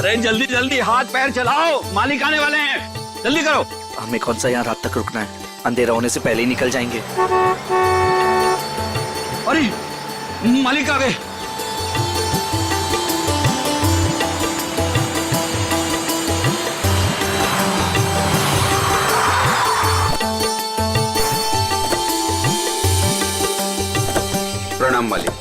अरे जल्दी जल्दी हाथ पैर चलाओ, मालिक आने वाले हैं, जल्दी करो। हमें कौन सा यहाँ रात तक रुकना है, अंधेरा होने से पहले ही निकल जाएंगे। अरे मालिक आ गए। प्रणाम मालिक।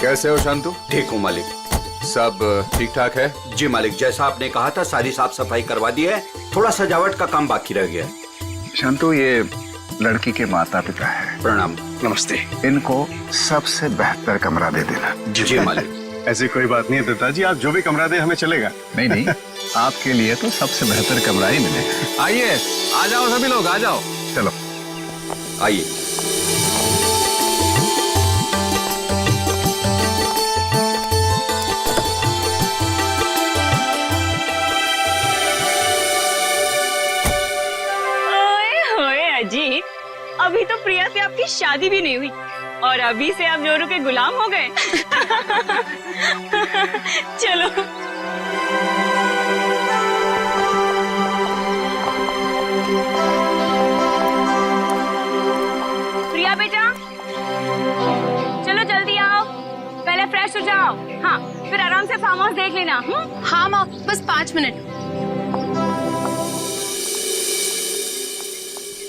कैसे हो शांतु? ठीक हूँ मालिक। सब ठीक ठाक है? जी मालिक, जैसा आपने कहा था सारी साफ सफाई करवा दी है, थोड़ा सजावट का काम बाकी रह गया। शांतु, ये लड़की के माता पिता है। प्रणाम। नमस्ते। इनको सबसे बेहतर कमरा दे देना। जी मालिक। ऐसी कोई बात नहीं है दत्ताजी, आप जो भी कमरा दे हमें चलेगा। नहीं नहीं, आपके लिए तो सबसे बेहतर कमरा ही मिलेगा। आइए, आ जाओ सभी लोग, आ जाओ। चलो आइए। जी, अभी तो प्रिया से आपकी शादी भी नहीं हुई और अभी से आप जोरू के गुलाम हो गए। चलो। प्रिया बेटा, चलो जल्दी आओ, पहले फ्रेश हो जाओ। हाँ, फिर आराम से फार्म हाउस देख लेना। हाँ माँ, बस 5 मिनट।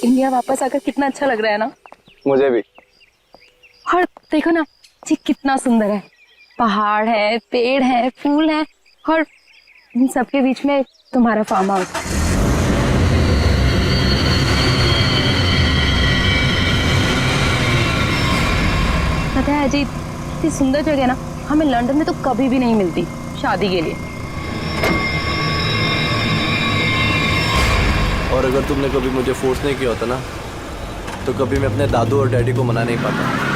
इंडिया वापस आकर कितना अच्छा लग रहा है ना। मुझे भी। और देखो ना जी, कितना सुंदर है। पहाड़ है, पेड़ है, फूल है और इन सबके बीच में तुम्हारा फार्म हाउस। पता है अजीत, इतनी सुंदर जगह ना हमें लंदन में तो कभी भी नहीं मिलती शादी के लिए। और अगर तुमने कभी मुझे फोर्स नहीं किया होता ना, तो कभी मैं अपने दादू और डैडी को मना नहीं पाता।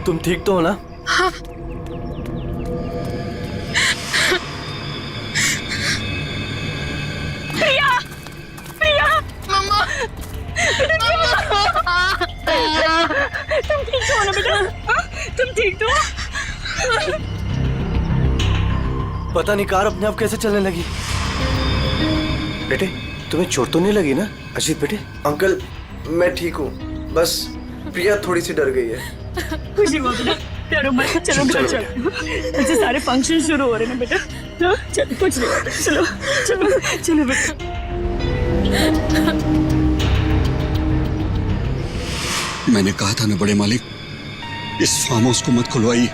तुम ठीक तो हो ना? हाँ। प्रिया, प्रिया, मम्मा, तुम ठीक तो हो ना बेटा? तुम ठीक तो हो? पता नहीं कार अपने आप कैसे चलने लगी। बेटे, तुम्हें चोट तो नहीं लगी ना? अजीत बेटे। अंकल, मैं ठीक हूँ, बस प्रिया थोड़ी सी डर गई है। खुशी हुआ बेटा, डरो मत, चलो घर चलो। ऐसे सारे फंक्शन शुरू हो रहे हैं ना बेटा। चलो, कुछ नहीं होता, चलो चलो चलो बेटा। मैंने कहा था ना बड़े मालिक, इस फार्म हाउस को मत खुलवाइए।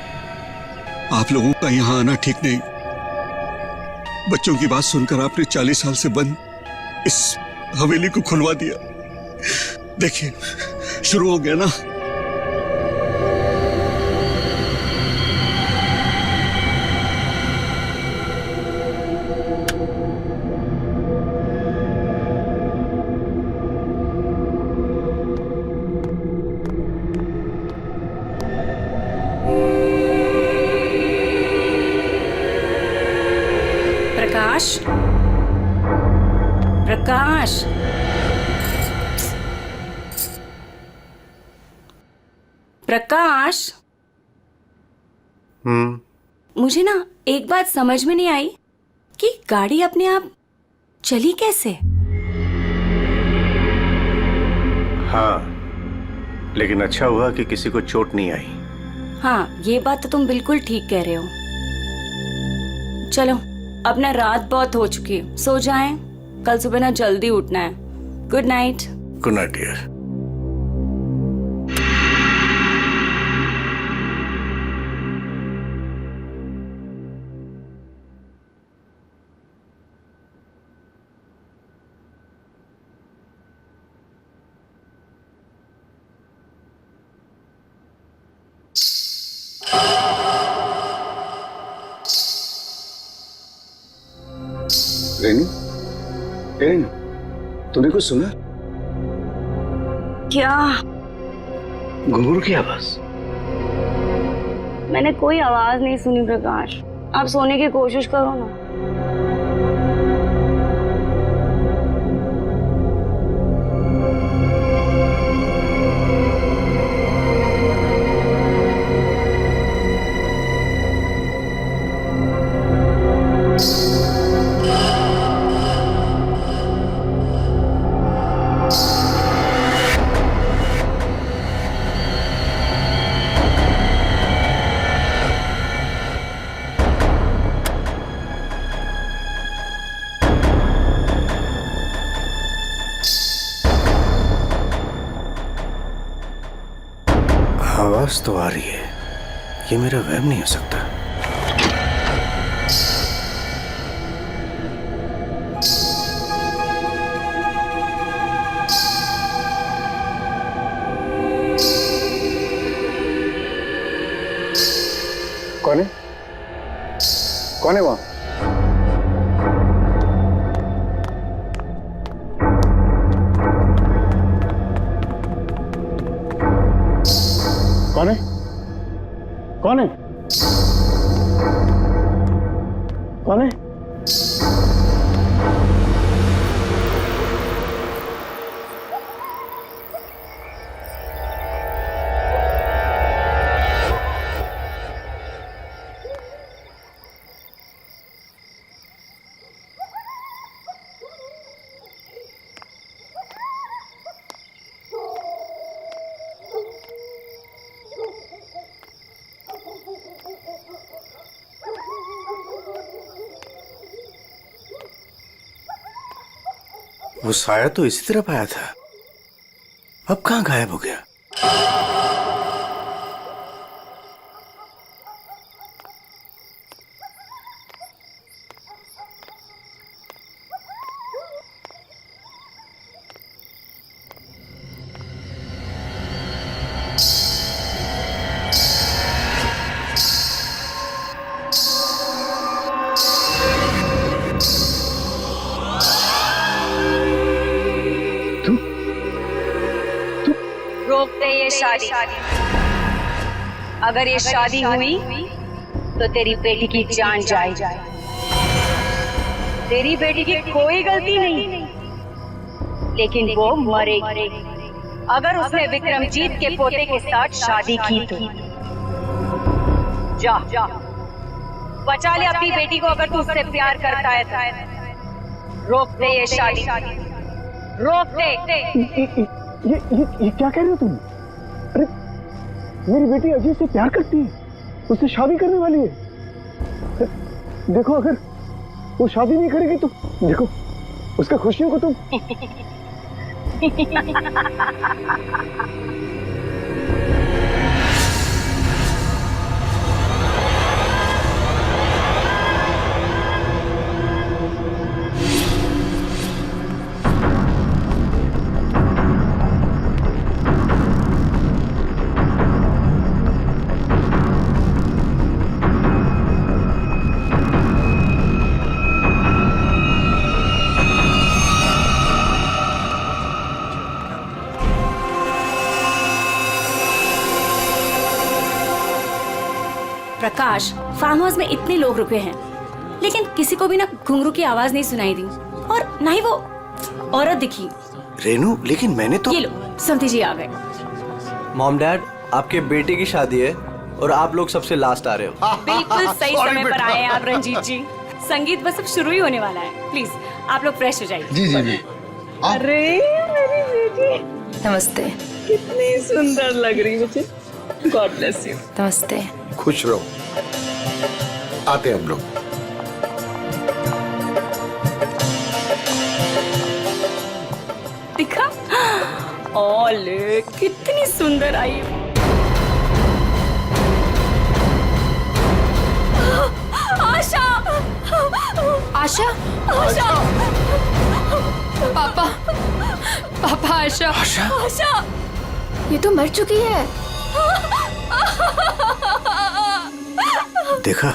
आप लोगों का यहाँ आना ठीक नहीं। बच्चों की बात सुनकर आपने 40 साल से बंद इस हवेली को खुलवा दिया। देखिए, शुरू हो गया ना। प्रकाश, प्रकाश, प्रकाश। मुझे ना एक बात समझ में नहीं आई कि गाड़ी अपने आप चली कैसे। हाँ, लेकिन अच्छा हुआ कि किसी को चोट नहीं आई। हाँ, ये बात तो तुम बिल्कुल ठीक कह रहे हो। चलो, अब ना रात बहुत हो चुकी है, सो जाएं। कल सुबह ना जल्दी उठना है। Good night. Good night dear. Renu, Renu, तूने कुछ सुना? क्या? घुंघरू की आवाज। मैंने कोई आवाज नहीं सुनी प्रकाश। आप सोने की कोशिश करो ना। आवाज तो आ रही है, ये मेरा वहम नहीं हो सकता। कौन है? कौन है वहां? कौन है? कौन है? कौन है? वो साया तो इसी तरफ आया था, अब कहां गायब हो गया? रोक दे ये शादी। अगर ये शादी हुई तो तेरी बेटी की जान जाए। तेरी बेटी की कोई गलती नहीं, लेकिन वो मरेगी अगर उसने विक्रमजीत के पोते के साथ शादी की तो। जा बचा ले अपनी बेटी को, अगर तू उससे प्यार करता है। रोक दे ये शादी, रोक दे। ये क्या कह रहे हो तुम? अरे मेरी बेटी अजय से प्यार करती है, उससे शादी करने वाली है। देखो, अगर वो शादी नहीं करेगी तो देखो उसका खुशियों को तुम। प्रकाश, फार्म हाउस में इतने लोग रुके हैं, लेकिन किसी को भी ना घुंघरू की आवाज नहीं सुनाई दी और ना ही वो औरत दिखी। रेनू, लेकिन मैंने तो। ये लो, समधी जी आ गए। मॉम डैड, आपके बेटे की शादी है और आप लोग सबसे लास्ट आ रहे हो। बिल्कुल सही समय पर आए हैं आप रंजीत जी। संगीत बस अब शुरू ही होने वाला है। प्लीज आप लोग फ्रेश हो जाइए। जी जी जी। अरे मेरी बेटी। नमस्ते। कितनी सुंदर लग रही मुझे। God bless you. नमस्ते। खुश रहो। आते हैं हम लोग। दिखा? ओले कितनी सुंदर आई। आशा, आशा, आशा, पापा, पापा, आशा, आशा, आशा, ये तो मर चुकी है। देखा,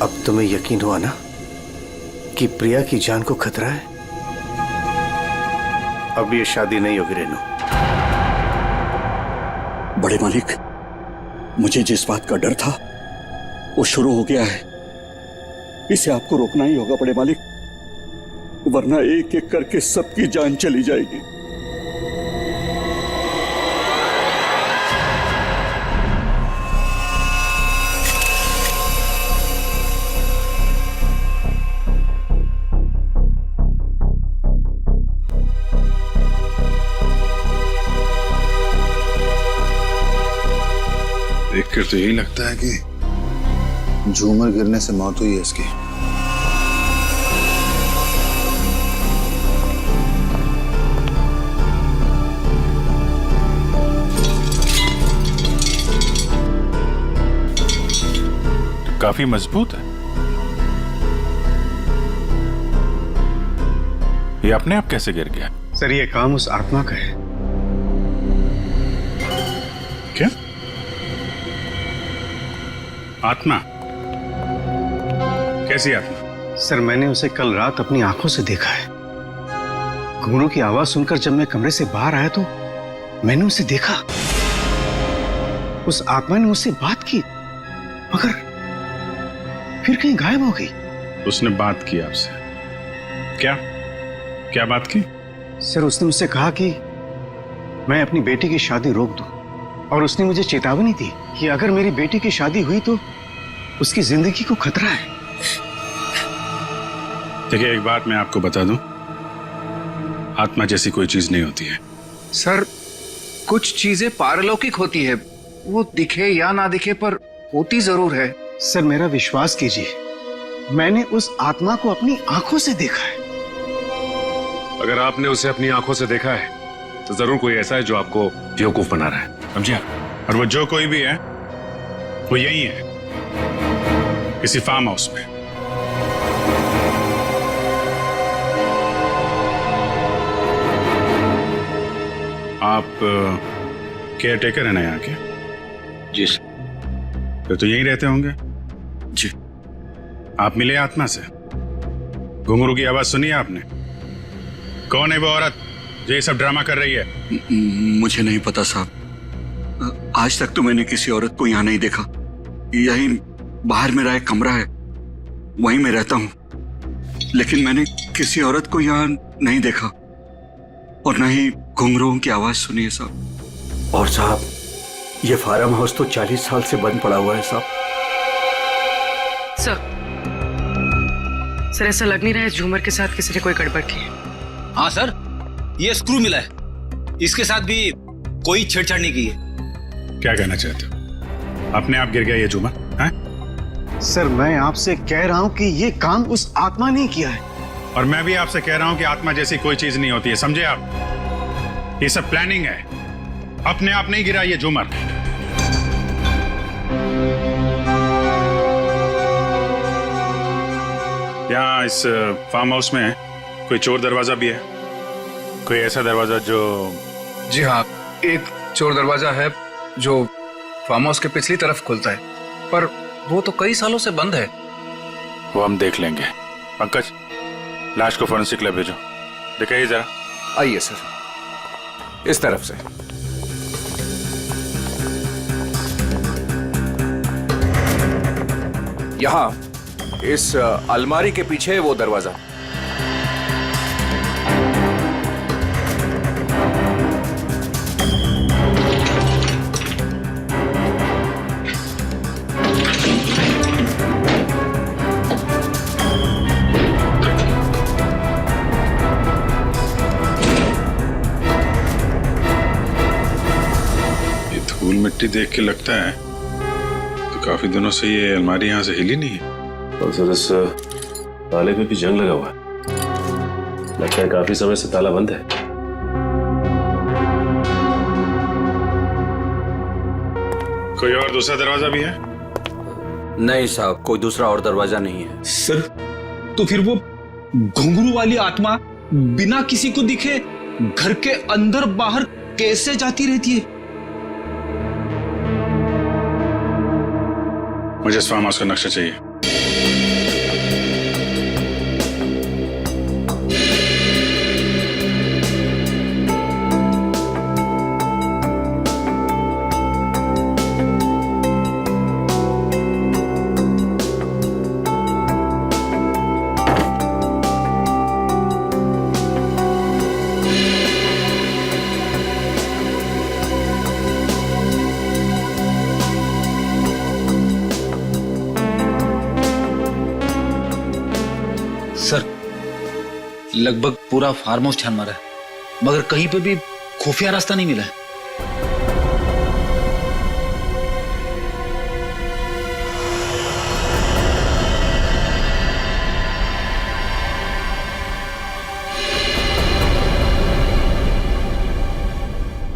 अब तुम्हें यकीन हुआ ना कि प्रिया की जान को खतरा है। अब ये शादी नहीं होगी रेनू। बड़े मालिक, मुझे जिस बात का डर था वो शुरू हो गया है। इसे आपको रोकना ही होगा बड़े मालिक, वरना एक एक करके सबकी जान चली जाएगी। देखकर तो यही लगता है कि झूमर गिरने से मौत हुई है इसकी। काफी मजबूत है। ये अपने आप कैसे गिर गया? सर ये काम उस आत्मा का है। क्या आत्मा? कैसी आत्मा? सर मैंने उसे कल रात अपनी आंखों से देखा है। घुंघरू की आवाज सुनकर जब मैं कमरे से बाहर आया तो मैंने उसे देखा। उस आत्मा ने मुझसे बात की मगर फिर कहीं गायब हो गई। उसने बात की आपसे? क्या क्या बात की? सर उसने मुझसे कहा कि मैं अपनी बेटी की शादी रोक दूं और उसने मुझे चेतावनी दी कि अगर मेरी बेटी की शादी हुई तो उसकी जिंदगी को खतरा है। देखिए एक बात मैं आपको बता दूं, आत्मा जैसी कोई चीज नहीं होती है। सर कुछ चीजें पारलौकिक होती है, वो दिखे या ना दिखे पर होती जरूर है। सर मेरा विश्वास कीजिए, मैंने उस आत्मा को अपनी आंखों से देखा है। अगर आपने उसे अपनी आंखों से देखा है तो जरूर कोई ऐसा है जो आपको बेवकूफ बना रहा है, समझिए? और वो जो कोई भी है वो यही है, किसी फार्म हाउस में। आप केयर टेकर है ना यहाँ के? जी सर। फिर तो यहीं रहते होंगे। जी। आप मिले आत्मा से? घुंघरू की आवाज सुनी आपने? कौन है वो औरत जो ये सब ड्रामा कर रही है? मुझे नहीं पता साहब, आज तक तो मैंने किसी औरत को यहाँ नहीं देखा। यही बाहर मेरा एक कमरा है, वहीं मैं रहता हूँ, लेकिन मैंने किसी औरत को यहाँ नहीं देखा और न ही घुंघरूओं की आवाज सुनी है साहब। और साहब ये फार्म हाउस तो 40 साल से बंद पड़ा हुआ है साहब। सर ऐसा लग नहीं रहा है झूमर के साथ किसी ने कोई गड़बड़ की है। हाँ सर, ये स्क्रू मिला है, इसके साथ भी कोई छेड़छाड़ नहीं की है। क्या कहना चाहते हो? अपने आप गिर गया ये झूमर? हैं? सर मैं आपसे कह रहा हूं कि ये काम उस आत्मा ने किया है। और मैं भी आपसे कह रहा हूं कि आत्मा जैसी कोई चीज नहीं होती है, समझे आप? ये सब प्लानिंग है, अपने आप नहीं गिरा ये झूमर। यहाँ इस फार्म हाउस में कोई चोर दरवाजा भी है? कोई ऐसा दरवाजा जो? जी हाँ, एक चोर दरवाजा है जो फार्म हाउस के पिछली तरफ खुलता है, पर वो तो कई सालों से बंद है। वो हम देख लेंगे। पंकज, लाश को फॉरेंसिक लैब भेजो, दिखाइए जरा। आइए सर, इस तरफ से। यहाँ इस अलमारी के पीछे वो दरवाजा। धूल मिट्टी देख के लगता है तो काफी दिनों से ये अलमारी यहाँ से हिली नहीं है। और सर इस ताले पे भी जंग लगा हुआ है, लगता है काफी समय से ताला बंद है। कोई और दूसरा दरवाजा भी है? नहीं साहब, कोई दूसरा और दरवाजा नहीं है। सर तो फिर वो घुंघरू वाली आत्मा बिना किसी को दिखे घर के अंदर बाहर कैसे जाती रहती है? मुझे इस फार्म हाउस का नक्शा चाहिए। सर लगभग पूरा फार्म हाउस छान मारा है, मगर कहीं पे भी खुफिया रास्ता नहीं मिला है।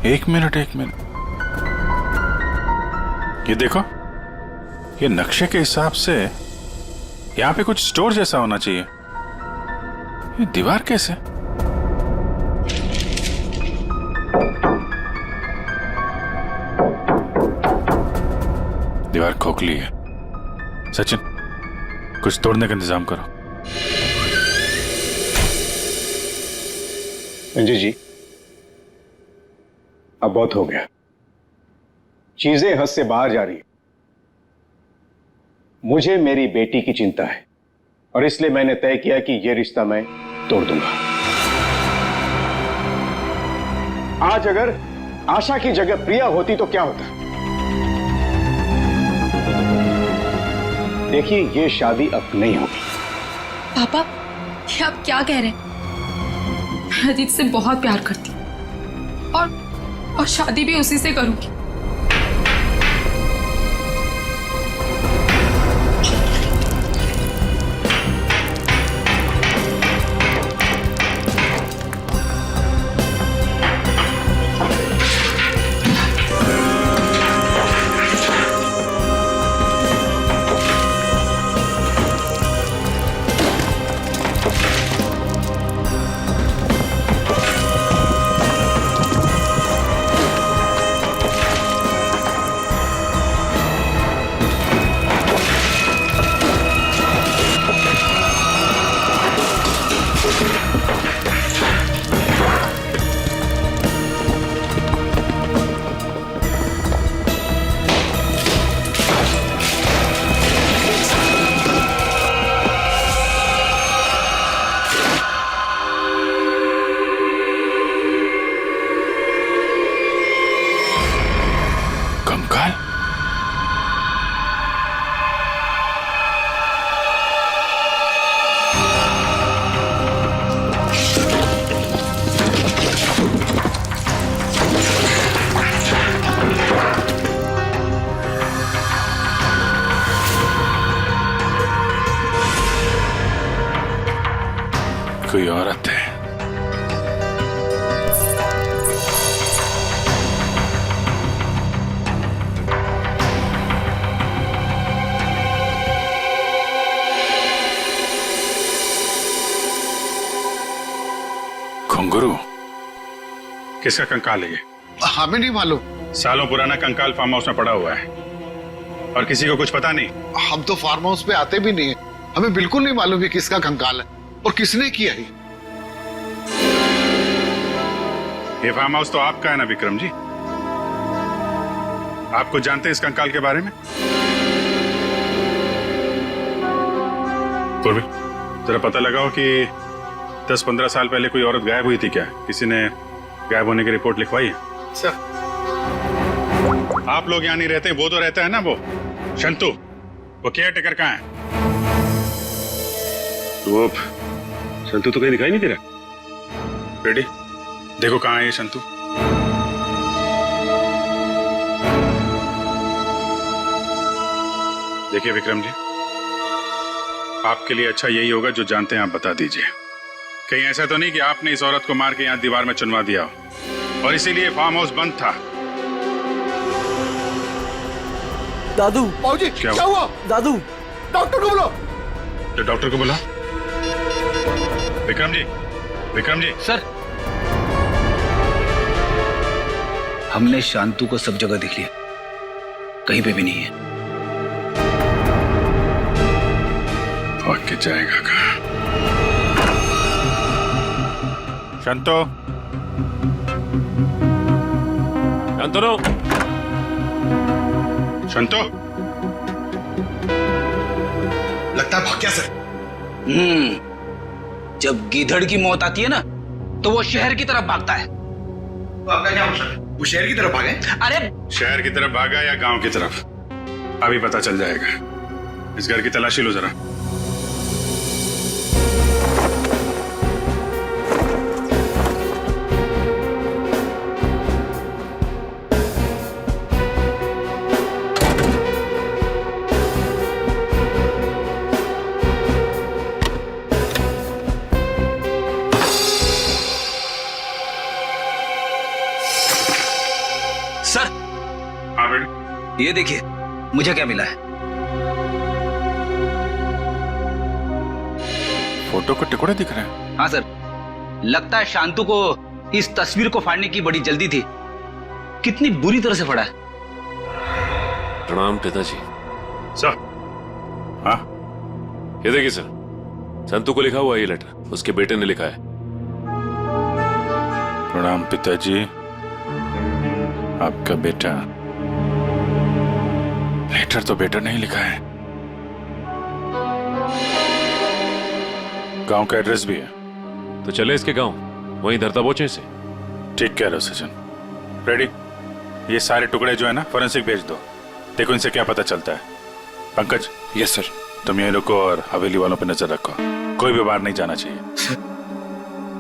एक मिनट ये देखो, ये नक्शे के हिसाब से यहाँ पे कुछ स्टोर जैसा होना चाहिए। ये दीवार कैसे? दीवार खोखली है। सचिन, कुछ तोड़ने का इंतजाम करो। अंजू जी, अब बहुत हो गया, चीजें हद से बाहर जा रही है। मुझे मेरी बेटी की चिंता है और इसलिए मैंने तय किया कि यह रिश्ता मैं तोड़ दूंगा। आज अगर आशा की जगह प्रिया होती तो क्या होता? देखिए, यह शादी अब नहीं होगी। पापा, ये आप क्या कह रहे हैं? मैं अजीत से बहुत प्यार करती हूँ और शादी भी उसी से करूंगी। कोई औरत है। घुंघरू, किसका कंकाल है ये? हमें नहीं मालूम। सालों पुराना कंकाल फार्म हाउस में पड़ा हुआ है और किसी को कुछ पता नहीं। हम तो फार्म हाउस पे आते भी नहीं है, हमें बिल्कुल नहीं मालूम ये किसका कंकाल है और किसने किया है। ये फार्म हाउस तो आपका है ना विक्रम जी? आप कुछ जानते हैं इस कंकाल के बारे में? पूर्वी, जरा पता लगाओ कि 10-15 साल पहले कोई औरत गायब हुई थी क्या? किसी ने गायब होने की रिपोर्ट लिखवाई है? सर, आप लोग यहाँ नहीं रहते, वो तो रहता है ना, वो शंतु, वो केयर टेकर कहाँ है? वो शंतु तो कहीं दिखाई नहीं दे रहा। रेडी, देखो कहाँ है ये शंतु। देखिए विक्रम जी, आपके लिए अच्छा यही होगा जो जानते हैं आप बता दीजिए। कहीं ऐसा तो नहीं कि आपने इस औरत को मार के यहाँ दीवार में चुनवा दिया हो और इसीलिए फार्म हाउस बंद था। दादू। बाबूजी क्या हुआ? दादू, डॉक्टर को बुलाओ। तो डॉक्टर को बुला। विक्रम जी, विक्रम जी। सर, हमने शांतु को सब जगह देख लिया, कहीं पे भी नहीं है। भाग के जाएगा कहाँ? शांतो, शांतनु, शांतो। लगता है भाग गया सर। जब गीधड़ की मौत आती है ना, तो वो शहर की तरफ भागता है। तो आपका क्या मतलब है? वो शहर की तरफ भागे? अरे शहर की तरफ भागा या गांव की तरफ, अभी पता चल जाएगा। इस घर की तलाशी लो जरा। सर, हाँ बेटे, ये देखिए मुझे क्या मिला है। फोटो के टुकड़े दिख रहे हैं। हाँ सर, लगता है शांतु को इस तस्वीर को फाड़ने की बड़ी जल्दी थी। कितनी बुरी तरह से फाड़ा है। प्रणाम पिताजी। सर, हाँ ये देखिए सर, संतु को लिखा हुआ है ये लेटर, उसके बेटे ने लिखा है। प्रणाम पिताजी, आपका बेटा। लेटर तो बेटा नहीं लिखा है, गांव का एड्रेस भी है। तो चले इसके गांव, वहीं धरता बोचे से। ठीक कह रहे हो सचिन। रेडी, ये सारे टुकड़े जो है ना फोरेंसिक भेज दो, देखो इनसे क्या पता चलता है। पंकज। Yes sir. तुम यहीं रुको और हवेली वालों पे नजर रखो, कोई भी बाहर नहीं जाना चाहिए।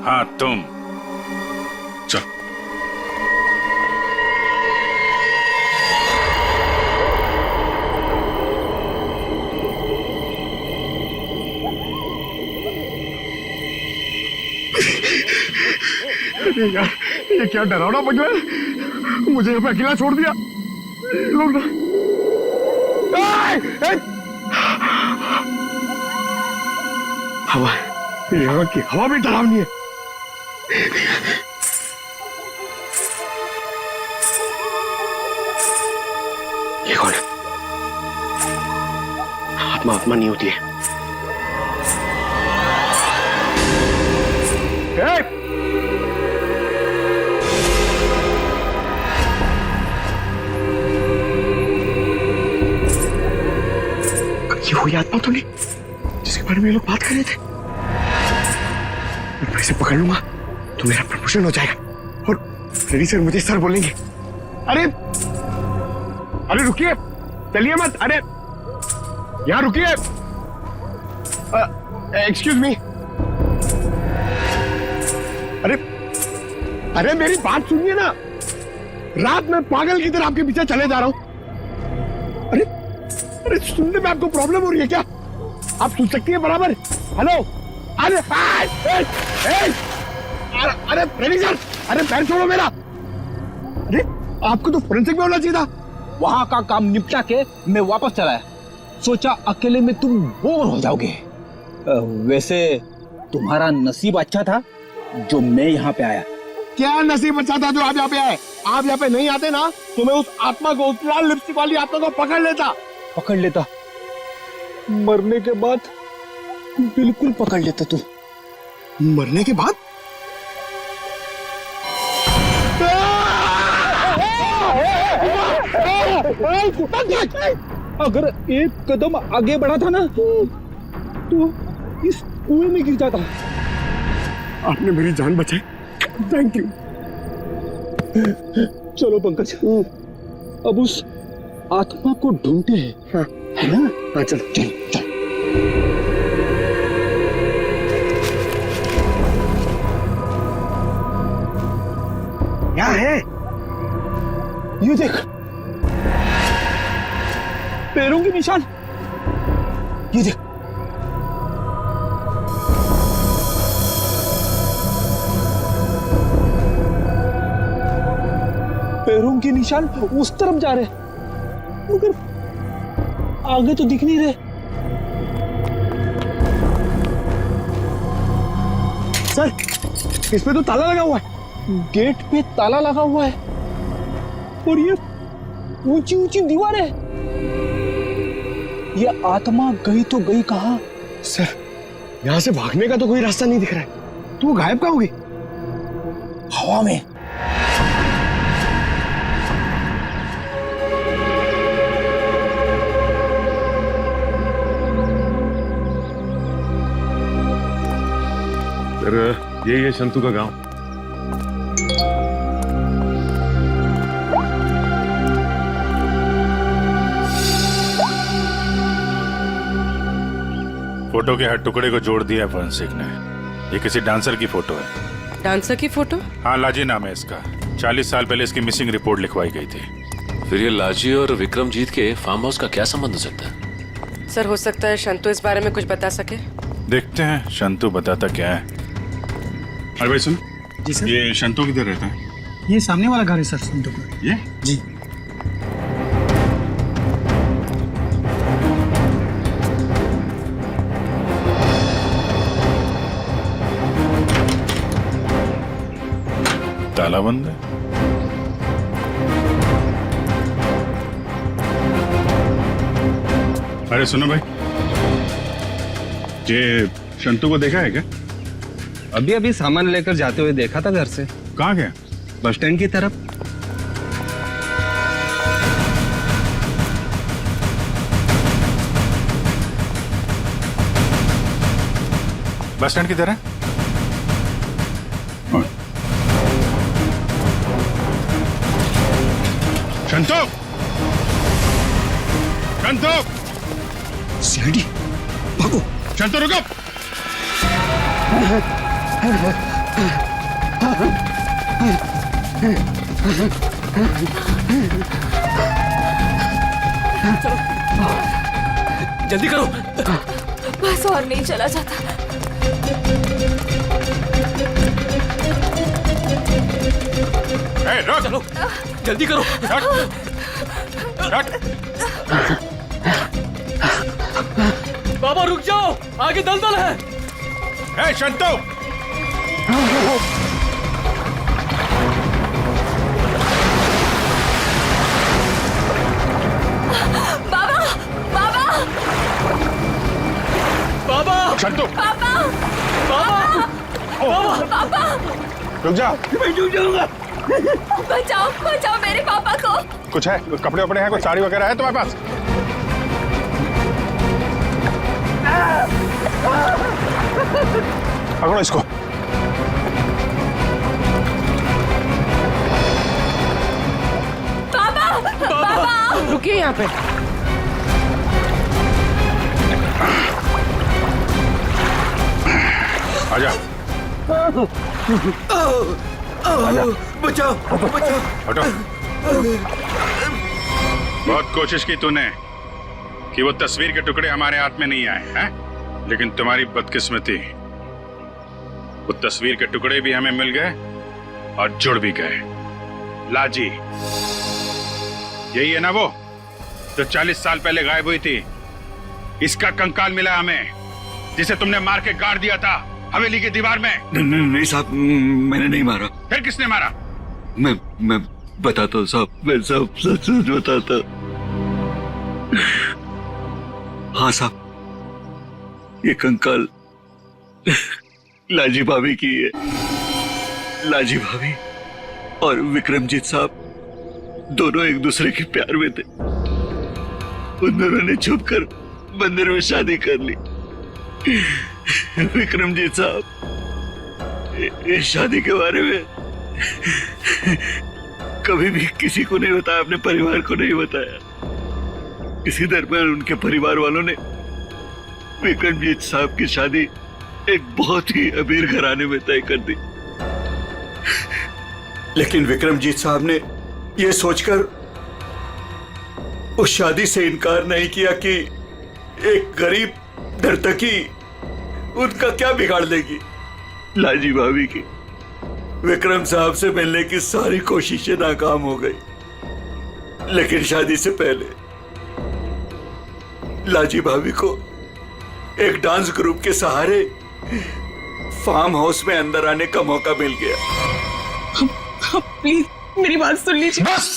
हाँ तुम चल। यार, ये क्या डरावना बन रहा है? मुझे यहाँ पे अकेला छोड़ दिया। लोग ना हवा, यहाँ की हवा भी डरावनी है। ये कौन है? आत्मा आत्मा नहीं होती है। ये वही आत्मा तो नहीं जिसके बारे में ये लोग बात कर रहे थे? मैं इसे पकड़ लूंगा तो मेरा प्रमोशन हो जाएगा और रेडी सर मुझे सर बोलेंगे। अरे अरे रुकिए, चलिए मत। अरे यहाँ रुकिए। Excuse me. अरे अरे मेरी बात सुनिए ना। रात में पागल की तरह आपके पीछे चले जा रहा हूं। अरे अरे सुनने में आपको प्रॉब्लम हो रही है क्या? आप सुन सकती है बराबर? हेलो। अरे अरे रेडी सर, अरे पैर छोड़ो मेरा। अरे आपको तो फोरेंसिक में होना चाहिए था। वहां का काम निपटा के मैं वापस चला है, सोचा अकेले में तुम बोर हो जाओगे। वैसे तुम्हारा नसीब अच्छा था जो मैं यहाँ पे आया। क्या नसीब अच्छा था जो आप यहाँ पे आए? आप यहाँ पे नहीं आते ना तो मैं उस आत्मा को, उस लाल लिपस्टिक वाली आत्मा को पकड़ लेता। मरने के बाद बिल्कुल पकड़ लेता। तू मरने के बाद? अगर एक कदम आगे बढ़ा था ना तो इस कुएं में गिर जाता। आपने मेरी जान बचाई, थैंक यू। चलो पंकज, अब उस आत्मा को ढूंढते हैं। हाँ है ना? हाँ चलो चलो चलो। क्या है ये देख, पैरों के निशान। ये देख, पैरों के निशान उस तरफ जा रहे, मगर आगे तो दिख नहीं रहे। सर, इस पे तो ताला लगा हुआ है। गेट पे ताला लगा हुआ है और ये ऊंची ऊंची दीवार है। ये आत्मा गई तो गई कहां? सर, यहाँ से भागने का तो कोई रास्ता नहीं दिख रहा है, तो वो गायब कहाँ होगी? हवा में। फिर यही है शंतु का गांव। फोटो के हर टुकड़े को जोड़ दिया फॉरेंसिक ने। ये किसी डांसर की फोटो है। डांसर की फोटो? हाँ, लाजी नाम है इसका। 40 साल पहले इसकी मिसिंग रिपोर्ट लिखवाई गई थी। फिर ये लाजी और विक्रमजीत के फार्म हाउस का क्या संबंध हो सकता है? सर, हो सकता है शंतु इस बारे में कुछ बता सके। देखते हैं शंतु बताता क्या है। अरे भाई सुन। जी सर। ये शंतु किधर रहता है? ये सामने वाला घर है सर, संतु का। ये? जी। ताला बंद है। अरे सुनो भाई, ये शंतु को देखा है क्या? अभी अभी सामान लेकर जाते हुए देखा था घर से। कहाँ गया? बस स्टैंड की तरफ। बस स्टैंड की तरह? शंतु! शंतु! सीआईडी, भागो! शंतु रुको! जल्दी करो। बस और नहीं चला जाता। रुक! चलो, जल्दी करो। बाबा रुक जाओ, आगे दलदल है। ए शंतु! बाबा, बाबा, बाबा! शंतु! बाबा, बाबा! बाबा, रुक जा! मैं डूब जाऊंगा। बचाओ, बचाओ मेरे पापा को। कुछ है? कपड़े वपड़े हैं? कोई साड़ी वगैरह है तुम्हारे पास? पकड़ो इसको। बाबा, बाबा, रुकिए यहाँ पे। आजा। बचाओ, बचाओ। हटो। बहुत कोशिश की तूने कि वो तस्वीर के टुकड़े हमारे हाथ में नहीं आए हैं, लेकिन तुम्हारी बदकिस्मती, वो तस्वीर के टुकड़े भी हमें मिल गए और जुड़ भी गए। लाजी, यही है ना वो जो 40 साल पहले गायब हुई थी? इसका कंकाल मिला हमें, जिसे तुमने मार के गाड़ दिया था हवेली की दीवार में। नहीं साहब, मैंने नहीं मारा। फिर किसने मारा? मैं बताता हूँ साहब, मैं सब सच बताता। हाँ साहब, ये कंकाल लाजी भाभी की है। लाजी भाभी और विक्रमजीत साहब दोनों एक दूसरे के प्यार में थे। उन दोनों ने छुपकर मंदिर में शादी कर ली। विक्रमजीत साहब इस शादी के बारे में कभी भी किसी को नहीं बताया, अपने परिवार को नहीं बताया। इसी दरमियान उनके परिवार वालों ने विक्रमजीत साहब की शादी एक बहुत ही अमीर घराने में तय कर दी। लेकिन विक्रमजीत साहब ने यह सोचकर उस शादी से इनकार नहीं किया कि एक गरीब नर्तकी उनका क्या बिगाड़ लेगी? लाजी भाभी की विक्रम साहब से मिलने की सारी कोशिशें नाकाम हो गई, लेकिन शादी से पहले लाजी भाभी को एक डांस ग्रुप के सहारे फार्म हाउस में अंदर आने का मौका मिल गया। प्लीज मेरी बात सुन लीजिए। बस,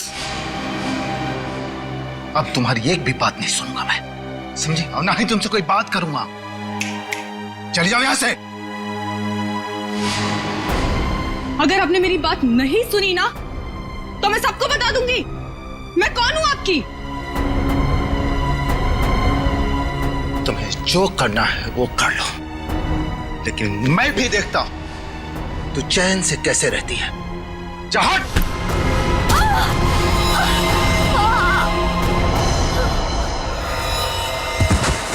अब तुम्हारी एक भी बात नहीं सुनूंगा मैं, समझी? और ना ही तुमसे कोई बात करूंगा। चली जाओ यहां से। अगर आपने मेरी बात नहीं सुनी ना तो मैं सबको बता दूंगी मैं कौन हूं आपकी। तुम्हें जो करना है वो कर लो, लेकिन मैं भी देखता हूं तू चैन से कैसे रहती है। जा हट।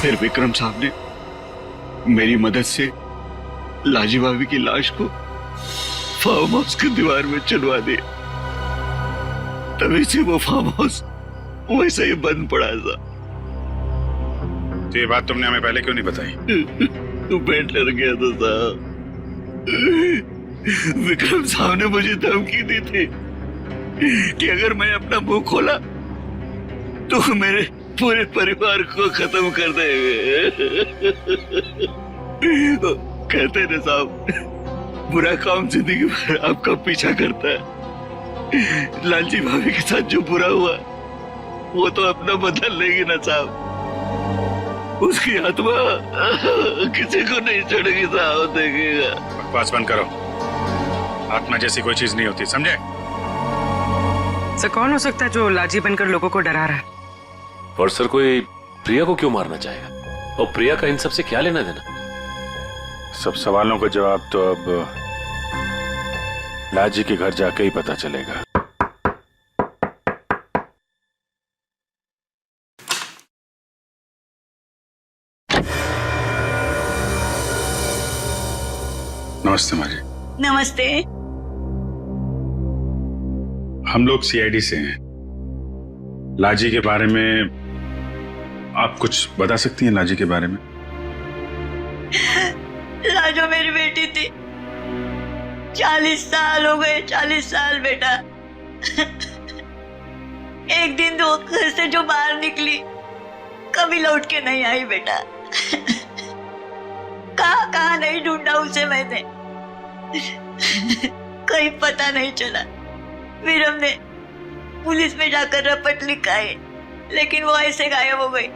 फिर विक्रम साहब ने मेरी मदद से लाजी भाभी की लाश को फार्म हाउस की दीवार में चुनवा दिया। तभी से वो फार्म हाउस वैसे ही बंद पड़ा था। तो ये बात तुमने हमें पहले क्यों नहीं बताई? मैं डर गया था साहब। विक्रम साहब ने मुझे धमकी दी थी कि अगर मैं अपना मुंह खोला तो मेरे पूरे परिवार को खत्म कर देंगे। कहते ना साहब, बुरा काम जिंदगी भर आपका पीछा करता है। लालजी भाभी के साथ जो बुरा हुआ वो तो अपना बदल लेगी ना साहब। उसकी आत्मा किसी को नहीं छोड़ेगी साहब, देखेगा। बकवास बंद करो, आत्मा जैसी कोई चीज नहीं होती, समझे? सर कौन हो सकता है जो लाजी बनकर लोगों को डरा रहा है? और सर कोई प्रिया को क्यों मारना चाहेगा? और प्रिया का इन सब से क्या लेना देना? सब सवालों का जवाब तो अब लाजी के घर जाके ही पता चलेगा। नमस्ते माँ जी। नमस्ते। हम लोग सीआईडी से हैं। लाजी के बारे में आप कुछ बता सकती हैं? लाजी के बारे में? लाजो मेरी बेटी थी। 40 साल हो गए, 40 साल बेटा। एक दिन दो घर से जो बाहर निकली कभी लौट के नहीं आई बेटा। कहाँ नहीं ढूंढा उसे मैंने, कहीं पता नहीं चला। फिर हमने पुलिस में जाकर रपट लिखाई, लेकिन वो ऐसे गायब हो गई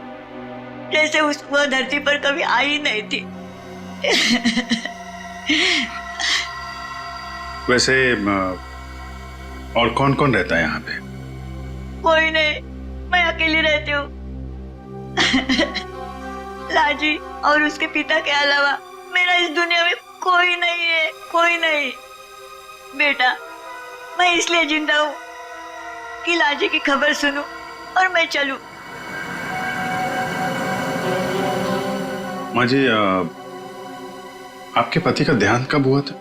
जैसे वो धरती पर कभी आई नहीं थी। वैसे और कौन कौन रहता है यहाँ पे? कोई नहीं, मैं अकेली रहती हूँ। लाजी और उसके पिता के अलावा मेरा इस दुनिया में कोई नहीं है, कोई नहीं। बेटा, मैं इसलिए जिंदा हूँ कि लाजी की खबर सुनूं और मैं चलूं। माँ जी, आपके पति का देहांत कब हुआ था?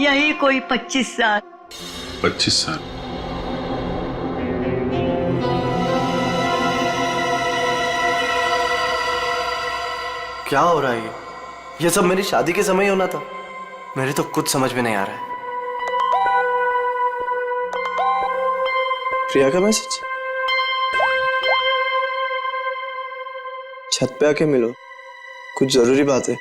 यही कोई 25 साल। 25 साल? क्या हो रहा है ये सब मेरी शादी के समय होना था। मेरे तो कुछ समझ में नहीं आ रहा है। प्रिया का मैसेज? छत पे आके मिलो, कुछ जरूरी बात है।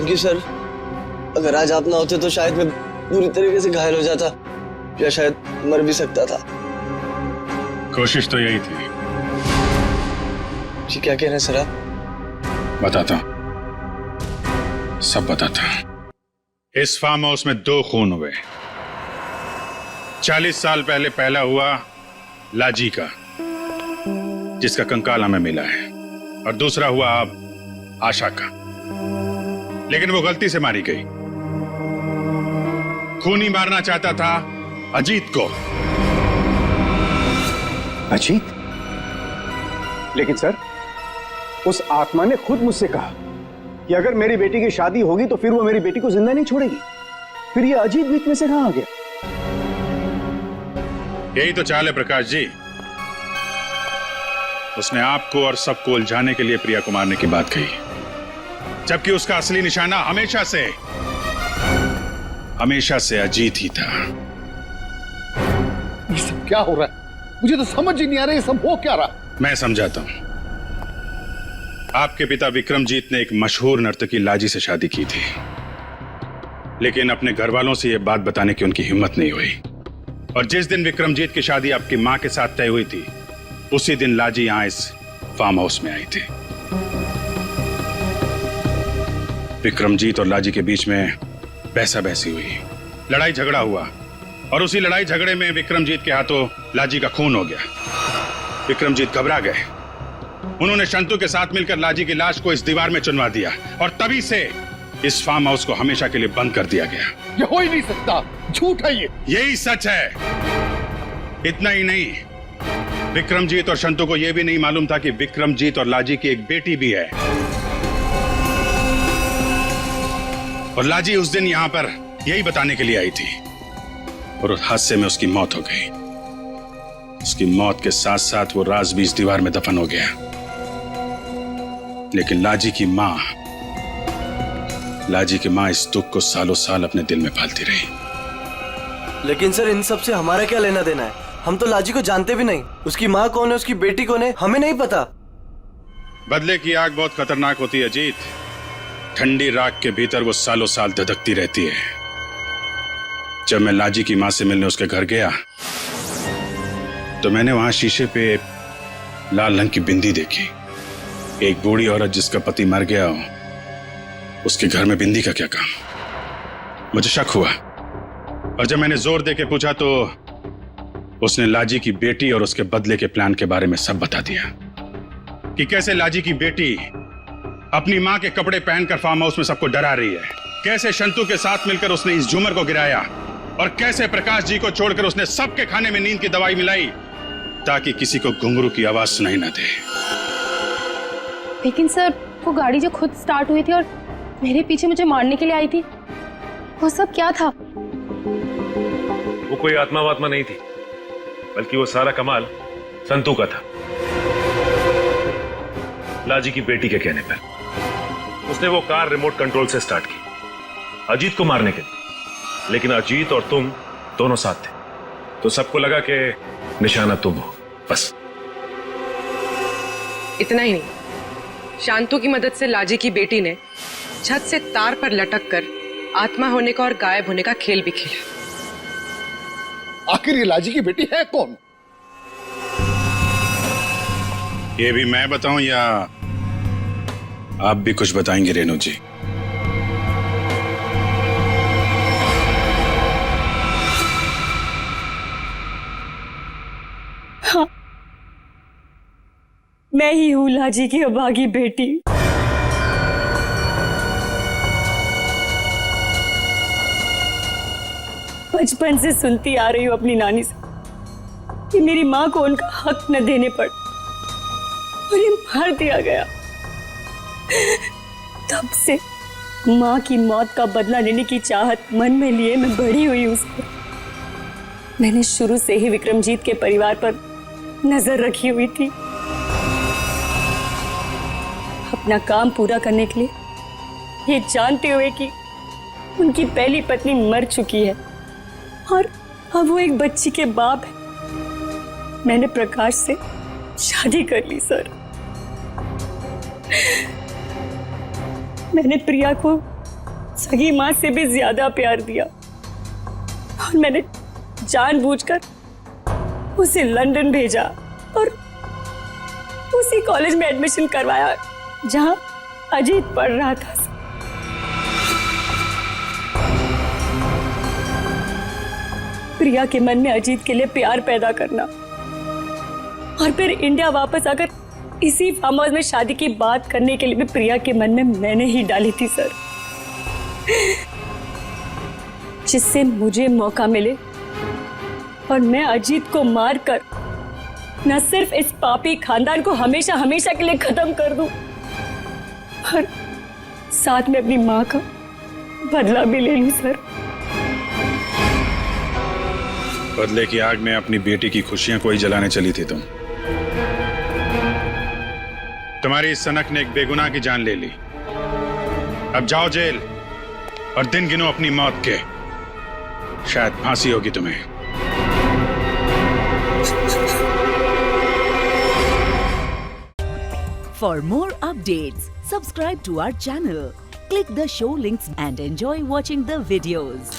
क्योंकि सर अगर आज आप ना होते तो शायद मैं पूरी तरीके से घायल हो जाता या शायद मर भी सकता था। कोशिश तो यही थी। जी क्या कह रहे हैं सर आप? बताता हूं, सब बताता हूं। इस फार्म हाउस में 2 खून हुए। 40 साल पहले पहला हुआ लाजी का, जिसका कंकाल हमें मिला है, और दूसरा हुआ अब आशा का, लेकिन वो गलती से मारी गई। खूनी मारना चाहता था अजीत को। अजीत? लेकिन सर, उस आत्मा ने खुद मुझसे कहा कि अगर मेरी बेटी की शादी होगी तो फिर वो मेरी बेटी को जिंदा नहीं छोड़ेगी। फिर ये अजीत बीच में से कहां आ गया? यही तो चाल है प्रकाश जी। उसने आपको और सबको उलझाने के लिए प्रिया को मारने की बात कही, जबकि उसका असली निशाना हमेशा से अजीत ही था। ये सब क्या हो रहा है? मुझे तो समझ ही नहीं आ रहा, ये सब हो क्या रहा? मैं समझाता हूं। आपके पिता विक्रमजीत ने एक मशहूर नर्तकी लाजी से शादी की थी, लेकिन अपने घर वालों से यह बात बताने की उनकी हिम्मत नहीं हुई। और जिस दिन विक्रमजीत की शादी आपकी मां के साथ तय हुई थी, उसी दिन लाजी यहां इस फार्म हाउस में आई थी। विक्रमजीत और लाजी के बीच में बहसा बहसी हुई, लड़ाई झगड़ा हुआ, और उसी लड़ाई झगड़े में विक्रमजीत के हाथों लाजी का खून हो गया। विक्रमजीत घबरा गए। उन्होंने शंतु के साथ मिलकर लाजी की लाश को इस दीवार में चुनवा दिया, और तभी से इस फार्म हाउस को हमेशा के लिए बंद कर दिया गया। ये हो ही नहीं सकता, झूठ है ये। यही सच है। इतना ही नहीं, विक्रमजीत और शंतु को यह भी नहीं मालूम था कि विक्रमजीत और लाजी की एक बेटी भी है, और लाजी उस दिन यहां पर यही बताने के लिए आई थी, और उस हादसे में उसकी मौत हो गई। उसकी मौत के साथ साथ वो राज भी इस दीवार में दफन हो गया। लेकिन लाजी की मां इस दुख को सालों साल अपने दिल में पालती रही। लेकिन सर, इन सब से हमारा क्या लेना देना है? हम तो लाजी को जानते भी नहीं। उसकी माँ कौन है, उसकी बेटी कौन है, हमें नहीं पता। बदले की आग बहुत खतरनाक होती है अजीत। ठंडी राख के भीतर वो सालों साल धधकती रहती है। जब मैं लाजी की मां से मिलने उसके घर गया, तो मैंने वहां शीशे पे लाल रंग की बिंदी देखी। एक बूढ़ी औरत जिसका पति मर गया हो, उसके घर में बिंदी का क्या काम? मुझे शक हुआ, और जब मैंने जोर दे के पूछा तो उसने लाजी की बेटी और उसके बदले के प्लान के बारे में सब बता दिया, कि कैसे लाजी की बेटी अपनी मां के कपड़े पहनकर फार्म हाउस में सबको डरा रही है, कैसे शंतु के साथ मिलकर उसने इस झूमर को गिराया, और कैसे प्रकाश जी को छोड़कर उसने सबके खाने में नींद की दवाई मिलाई ताकि किसी को घुंघरू की आवाज सुनाई ना दे। लेकिन सर, वो गाड़ी जो खुद स्टार्ट हुई थी और मेरे पीछे मुझे मारने के लिए आई थी, वो सब क्या था? वो कोई आत्मा वात्मा नहीं थी, बल्कि वो सारा कमाल संतू का था। लाजी की बेटी के कहने पर उसने वो कार रिमोट कंट्रोल से स्टार्ट की अजीत को मारने के लिए, लेकिन अजीत और तुम दोनों साथ थे, तो सबको लगा कि निशाना तुम हो। बस इतना ही नहीं, शांतु की मदद से लाजी की बेटी ने छत से तार पर लटक कर आत्मा होने का और गायब होने का खेल भी खेला। आखिर ये लाजी की बेटी है कौन? ये भी मैं बताऊं या आप भी कुछ बताएंगे रेणु जी? हाँ, मैं ही हूं लाजी की अभागी बेटी। बचपन से सुनती आ रही हूं अपनी नानी से कि मेरी मां को उनका हक न देने पर उन्हें मार दिया गया। तब से मां की मौत का बदला लेने की चाहत मन में लिए मैं बड़ी हुई उसको। मैंने शुरू से ही विक्रमजीत के परिवार पर नजर रखी हुई थी। अपना काम पूरा करने के लिए, ये जानते हुए कि उनकी पहली पत्नी मर चुकी है और अब वो एक बच्ची के बाप है, मैंने प्रकाश से शादी कर ली सर। मैंने प्रिया को सगी माँ से भी ज्यादा प्यार दिया और मैंने जानबूझकर उसे लंदन भेजा और उसी कॉलेज में एडमिशन करवाया जहां अजीत पढ़ रहा था। प्रिया के मन में अजीत के लिए प्यार पैदा करना और फिर इंडिया वापस आकर इसी फार्म हाउस में शादी की बात करने के लिए भी प्रिया के मन में मैंने ही डाली थी सर, जिससे मुझे मौका मिले और मैं अजीत को मारकर न सिर्फ इस पापी खानदान को हमेशा हमेशा के लिए खत्म कर दूं और साथ में अपनी मां का बदला भी ले लूं सर। बदले की आग में अपनी बेटी की खुशियां कोई जलाने चली थी तुम। तुम्हारी इस सनक ने एक बेगुनाह की जान ले ली। अब जाओ जेल और दिन गिनो अपनी मौत के। शायद फांसी होगी तुम्हें। For more updates, subscribe to our channel, click the show links and enjoy watching the videos.